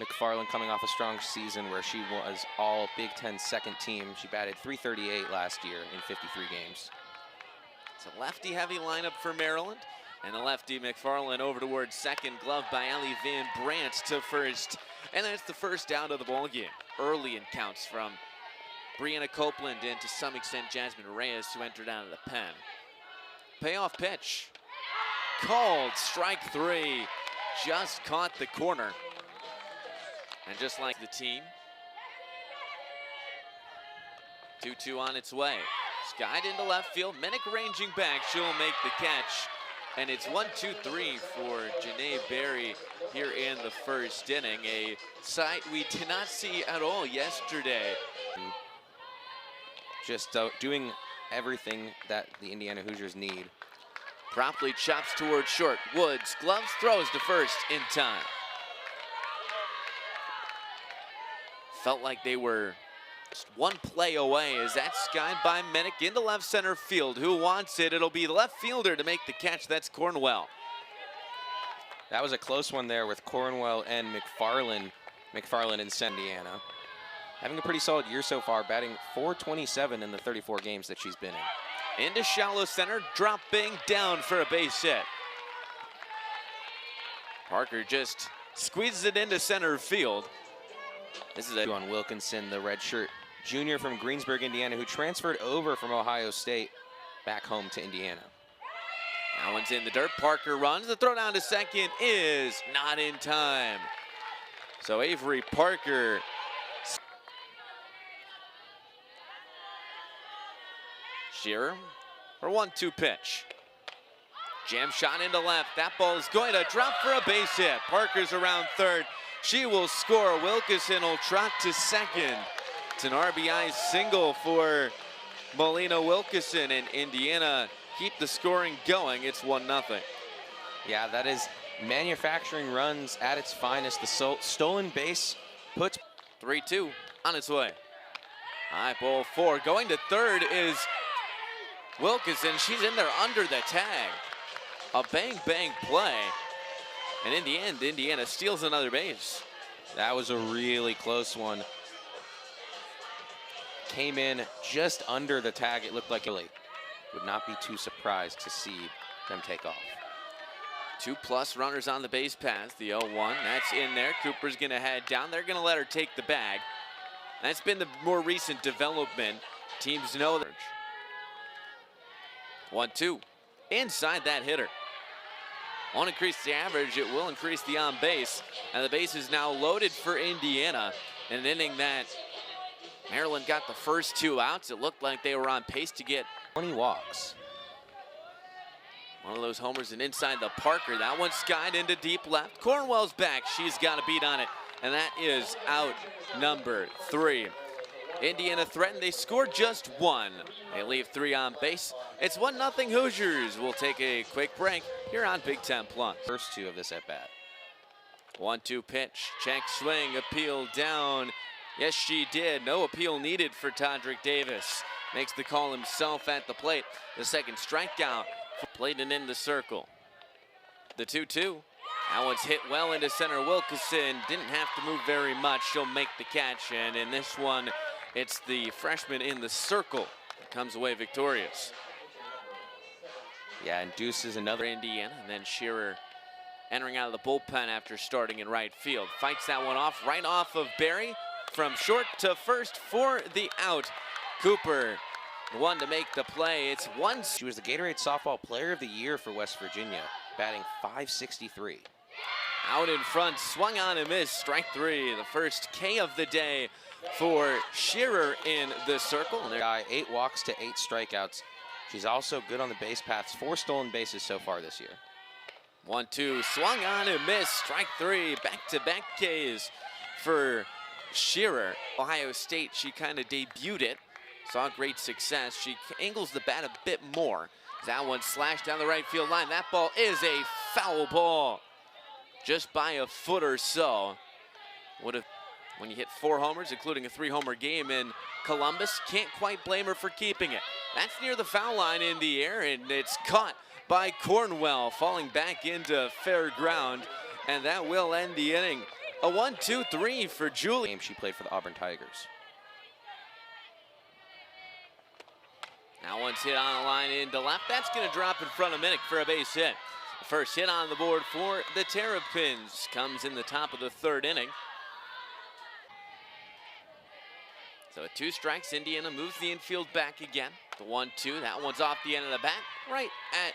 McFarland coming off a strong season where she was all Big Ten second team. She batted .338 last year in 53 games. It's a lefty-heavy lineup for Maryland. And the lefty McFarland over towards second, glove by Ellie Van Brandt to first. And that's the first out of the ball game. Early in counts from Brianna Copeland and to some extent Jasmine Reyes, who entered out of the pen. Payoff pitch. Called strike three. Just caught the corner. And just like the team, 2-2 on its way. Skied into left field. Minnick ranging back. She'll make the catch. And it's 1-2-3 for Janae Berry here in the first inning. A sight we did not see at all yesterday. Just doing everything that the Indiana Hoosiers need. Promptly chops towards short. Woods, gloves, throws to first in time. Felt like they were just one play away as that's skied by Minnick into left center field. Who wants it? It'll be the left fielder to make the catch. That's Cornwell. That was a close one there with Cornwell and McFarland. McFarland in Indiana. Having a pretty solid year so far, batting .427 in the 34 games that she's been in. Into shallow center, dropping down for a base hit. Parker just squeezes it into center field. This is on Wilkinson, the redshirt junior from Greensburg, Indiana, who transferred over from Ohio State back home to Indiana. That one's in the dirt. Parker runs. The throw down to second is not in time. So Avery Parker. Shearer, her 1-2 pitch. Jam shot into left. That ball is going to drop for a base hit. Parker's around third. She will score. Wilkinson will trot to second. It's an RBI single for Melina Wilkinson, and Indiana keep the scoring going. It's 1-0. Yeah, that is manufacturing runs at its finest. The stolen base puts 3-2 on its way. High ball 4. Going to third is Wilkinson. She's in there under the tag. A bang-bang play. And in the end, Indiana steals another base. That was a really close one. Came in just under the tag. It looked like Illy would not be too surprised to see them take off. 2+ runners on the base paths. The 0-1, that's in there. Cooper's going to head down. They're going to let her take the bag. That's been the more recent development. Teams know that. 1-2, inside that hitter. Won't increase the average, it will increase the on base. And the base is now loaded for Indiana. In an inning that Maryland got the first 2 outs. It looked like they were on pace to get 20 walks. One of those homers and inside the Parker. That one's skied into deep left. Cornwell's back. She's got a beat on it. And that is out number 3. Indiana threatened. They scored just 1. They leave 3 on base. It's 1-0 Hoosiers. We'll take a quick break here on Big Ten Plus. First 2 of this at bat. 1-2 pitch. Check swing. Appeal down. Yes, she did. No appeal needed for Todrick Davis. Makes the call himself at the plate. The second strikeout. Played it in the circle. The 2-2. That one's hit well into center. Wilkinson didn't have to move very much. She'll make the catch. And in this one, it's the freshman in the circle that comes away victorious. Yeah, and Deuce is another Indiana. And then Shearer entering out of the bullpen after starting in right field. Fights that one off, right off of Berry. From short to first for the out. Cooper, the one to make the play. It's 1. She was the Gatorade Softball Player of the Year for West Virginia, batting .563. Out in front, swung on and missed. Strike 3, the first K of the day for Shearer in the circle. And guy, 8 walks to 8 strikeouts. She's also good on the base paths. 4 stolen bases so far this year. 1-2, swung on and missed. Strike 3, back-to-back Ks for Shearer. Ohio State, she kind of debuted it. Saw great success. She angles the bat a bit more. That one slashed down the right field line. That ball is a foul ball. Just by a foot or so. Would have, when you hit 4 homers, including a 3-homer game in Columbus, can't quite blame her for keeping it. That's near the foul line in the air, and it's caught by Cornwell, falling back into fair ground. And that will end the inning. A 1-2-3 for Julie. Game she played for the Auburn Tigers. Now one's hit on the line into left. That's going to drop in front of Minnick for a base hit. The first hit on the board for the Terrapins comes in the top of the third inning. So with 2 strikes, Indiana moves the infield back again. The 1-2, that one's off the end of the bat, right at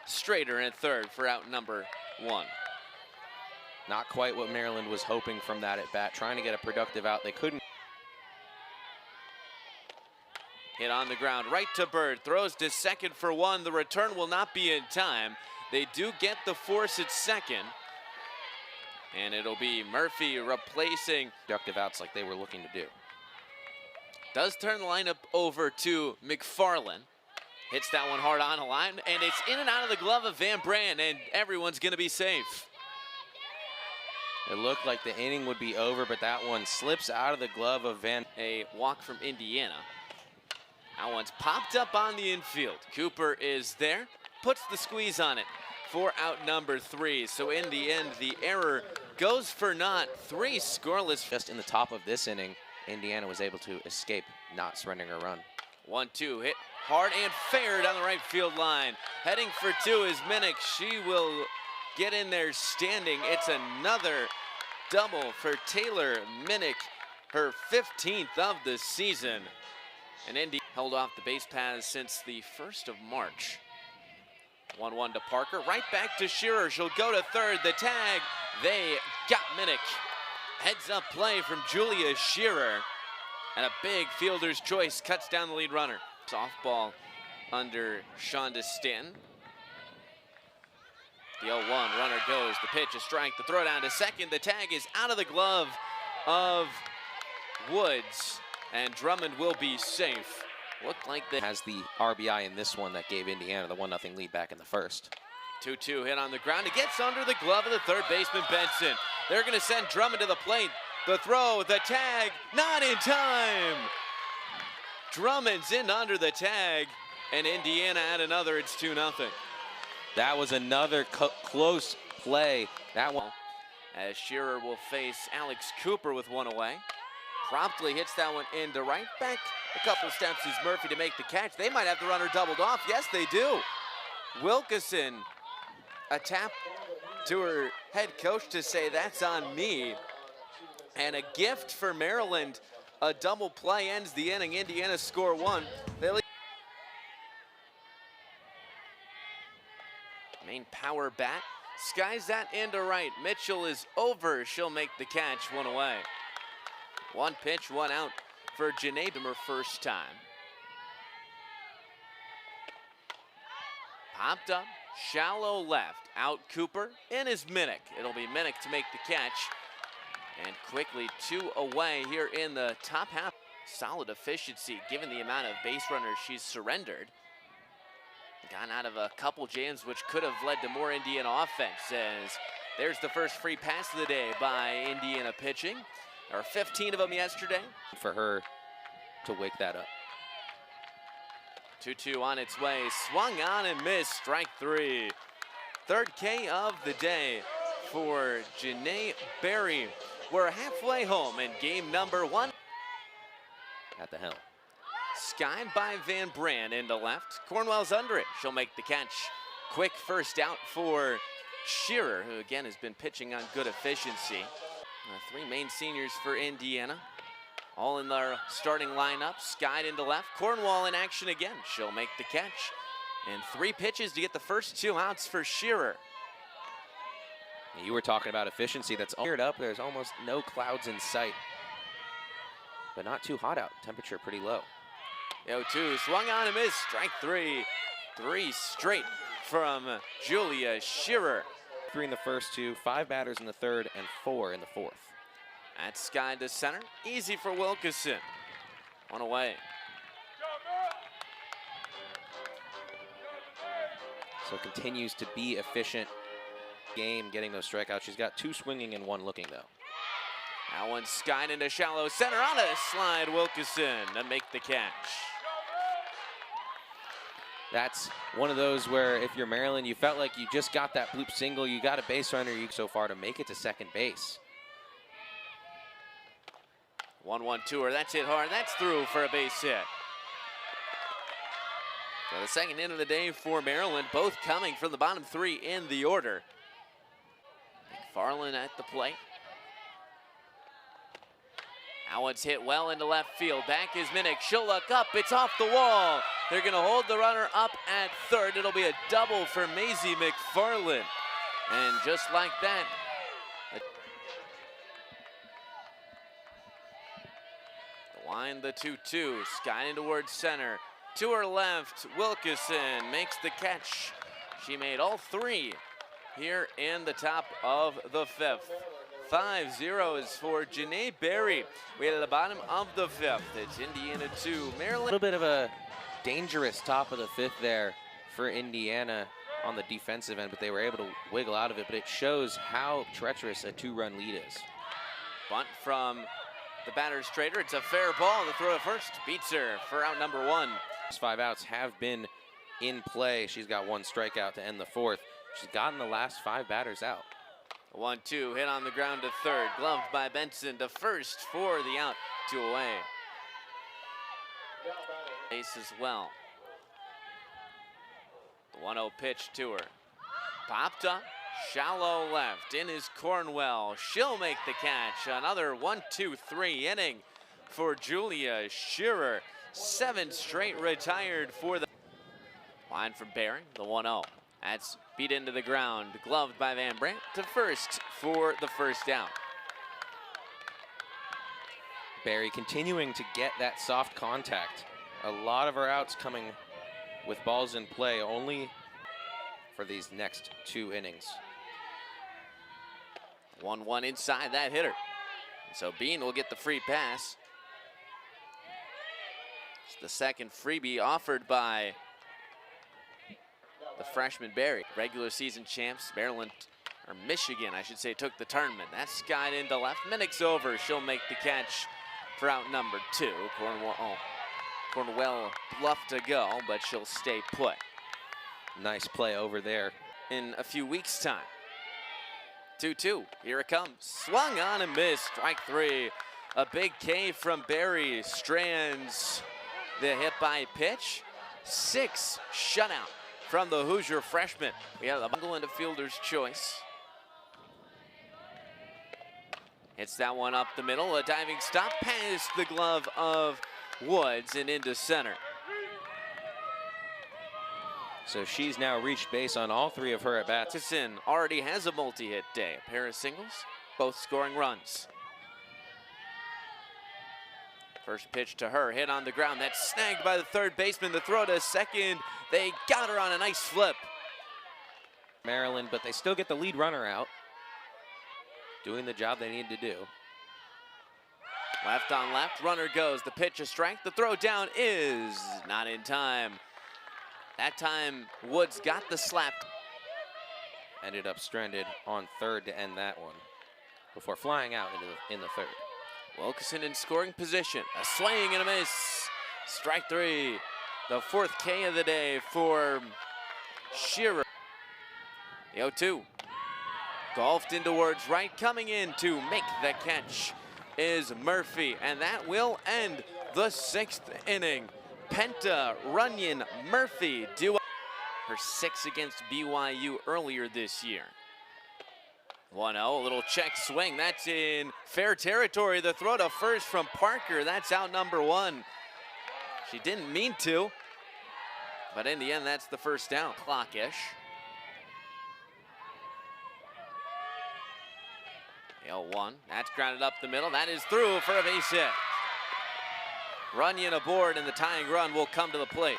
Strader in third for out number 1. Not quite what Maryland was hoping from that at bat, trying to get a productive out. They couldn't. Hit on the ground, right to Bird, throws to second for 1. The return will not be in time. They do get the force at second. And it'll be Murphy replacing. Productive outs like they were looking to do. Does turn the lineup over to McFarland. Hits that one hard on the line, and it's in and out of the glove of Van Brandt, and everyone's going to be safe. It looked like the inning would be over, but that one slips out of the glove of Van. A walk from Indiana. That one's popped up on the infield. Cooper is there, puts the squeeze on it for out number 3. So in the end, the error goes for naught. 3 scoreless. Just in the top of this inning, Indiana was able to escape not surrendering a run. 1-2 hit hard and fair down the right field line. Heading for 2 is Minnick. She will get in there standing. It's another double for Taylor Minnick, her 15th of the season. And Indy held off the base paths since the 1st of March. 1-1 to Parker, right back to Shearer. She'll go to third. The tag, they got Minnick. Heads up play from Julia Shearer. And a big fielder's choice cuts down the lead runner. Softball under Shonda Stanton. The 0-1, runner goes, the pitch, a strike, the throw down to second. The tag is out of the glove of Woods, and Drummond will be safe. Looked like they has the RBI in this one that gave Indiana the 1-0 lead back in the first. 2-2 hit on the ground. It gets under the glove of the third baseman, Benson. They're going to send Drummond to the plate. The throw, the tag, not in time. Drummond's in under the tag, and Indiana at another. It's 2-0. That was another close play. That one. As Shearer will face Alex Cooper with one away. Promptly hits that one into right. Back a couple steps is Murphy to make the catch. They might have the runner doubled off. Yes, they do. Wilkeson, a tap to her head coach to say, that's on me. And a gift for Maryland. A double play ends the inning. Indiana score 1. Main power bat. Skies that into right. Mitchell is over. She'll make the catch. 1 away. 1 pitch, 1 out for Janae, her first time. Popped up, shallow left. Out Cooper, in is Minnick. It'll be Minnick to make the catch. And quickly 2 away here in the top half. Solid efficiency given the amount of base runners she's surrendered. Gotten out of a couple jams which could have led to more Indiana offense, as there's the first free pass of the day by Indiana pitching. There were 15 of them yesterday. For her to wake that up. 2-2 on its way, swung on and missed, strike 3. Third K of the day for Janae Berry. We're halfway home in game number 1. At the helm. Skied by Van Brandt into left. Cornwell's under it. She'll make the catch. Quick first out for Shearer, who again has been pitching on good efficiency. 3 main seniors for Indiana. All in their starting lineup. Skied into left. Cornwell in action again. She'll make the catch. And 3 pitches to get the first 2 outs for Shearer. You were talking about efficiency. That's cleared up. There's almost no clouds in sight. But not too hot out. Temperature pretty low. 0-2, swung on and missed, strike 3. 3 straight from Julia Shearer. 3 in the first 2, 5 batters in the third, and 4 in the fourth. That's skied to center, easy for Wilkeson. 1 away. So continues to be efficient game getting those strikeouts. She's got 2 swinging and 1 looking though. That one's skied into shallow center on a slide. Wilkeson to make the catch. That's one of those where if you're Maryland, you felt like you just got that bloop single. You got a base runner so far to make it to second base. 1-1 to her. That's hit hard. That's through for a base hit. So the second hit of the day for Maryland, both coming from the bottom three in the order. McFarland at the plate. That one's hit well into left field. Back is Minnick. She'll look up. It's off the wall. They're going to hold the runner up at third. It'll be a double for Maisie McFarland. And just like that, the line, the 2-2, skied towards center. To her left, Wilkeson makes the catch. She made all three here in the top of the fifth. 5-0 is for Janae Berry. We at the bottom of the fifth. It's Indiana 2, Maryland. A little bit of a dangerous top of the fifth there for Indiana on the defensive end, but they were able to wiggle out of it. But it shows how treacherous a two-run lead is. Bunt from the batter's trader. It's a fair ball. The throw to first beats her for out number one. 5 outs have been in play. She's got 1 strikeout to end the fourth. She's gotten the last 5 batters out. 1-2, hit on the ground to third. Gloved by Benson to first for the out, 2 away. Base as well. The 1-0 pitch to her. Popped up, shallow left. In is Cornwell. She'll make the catch. Another 1-2-3 inning for Julia Shearer. 7 straight retired for the line from Barron, the 1-0. That's beat into the ground, gloved by Van Brandt to first for the first down. Barry continuing to get that soft contact. A lot of her outs coming with balls in play only for these next 2 innings. 1-1 inside that hitter. So Bean will get the free pass. It's the second freebie offered by the freshman Barry. Regular season champs, Maryland, or Michigan, I should say, took the tournament. That's skied into left. Minnick's over. She'll make the catch for out number 2. Cornwell bluffed to go, but she'll stay put. Nice play over there. In a few weeks' time. 2-2. Here it comes. Swung on and missed. Strike 3. A big K from Barry. Strands the hit by pitch. 6 shutout from the Hoosier freshman. We have the bungle into fielder's choice. Hits that one up the middle. A diving stop past the glove of Woods and into center. So she's now reached base on all 3 of her at-bats. Atchison already has a multi-hit day. A pair of singles, both scoring runs. First pitch to her, hit on the ground. That's snagged by the third baseman. The throw to second. They got her on a nice flip. Maryland, but they still get the lead runner out. Doing the job they need to do. Left on left, runner goes. The pitch a strike. The throw down is not in time. That time, Woods got the slap. Ended up stranded on third to end that one before flying out in the third. Wilkeson in scoring position. A swing and a miss. Strike 3. The 4th K of the day for Shearer. The 0-2. Golfed in towards right. Coming in to make the catch is Murphy. And that will end the 6th inning. Penta, Runyon, Murphy do her 6 against BYU earlier this year. 1-0, a little check swing. That's in fair territory. The throw to first from Parker. That's out number 1. She didn't mean to, but in the end, that's the first down. Clock-ish. The 0-1, that's grounded up the middle. That is through for a base hit. Runyon aboard, and the tying run will come to the plate.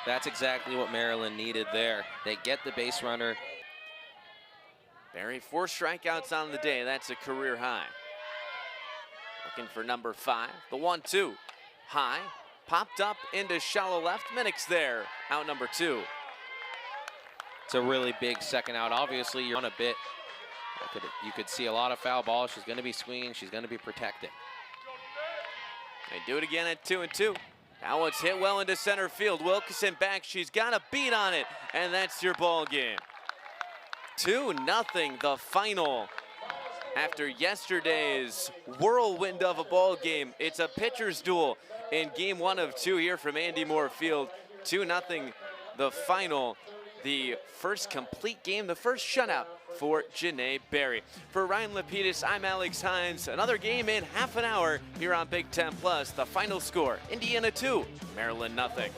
That's exactly what Maryland needed there. They get the base runner. Barry, 4 strikeouts on the day. That's a career high. Looking for number 5. The 1-2. High. Popped up into shallow left. Minnick's there. Out number 2. It's a really big second out. Obviously, you're on a bit. You could see a lot of foul balls. She's going to be swinging. She's going to be protecting. They do it again at 2-2. That one's hit well into center field. Wilkeson back. She's got a beat on it, and that's your ball game. 2-0 the final after yesterday's whirlwind of a ball game. It's a pitcher's duel in game 1 of 2 here from Andy Moore Field. 2-0 the final. The first complete game, the first shutout for Janae Barry. For Ryan Lapidus, I'm Alex Hines. Another game in half an hour here on Big Ten Plus. The final score, Indiana 2, Maryland 0.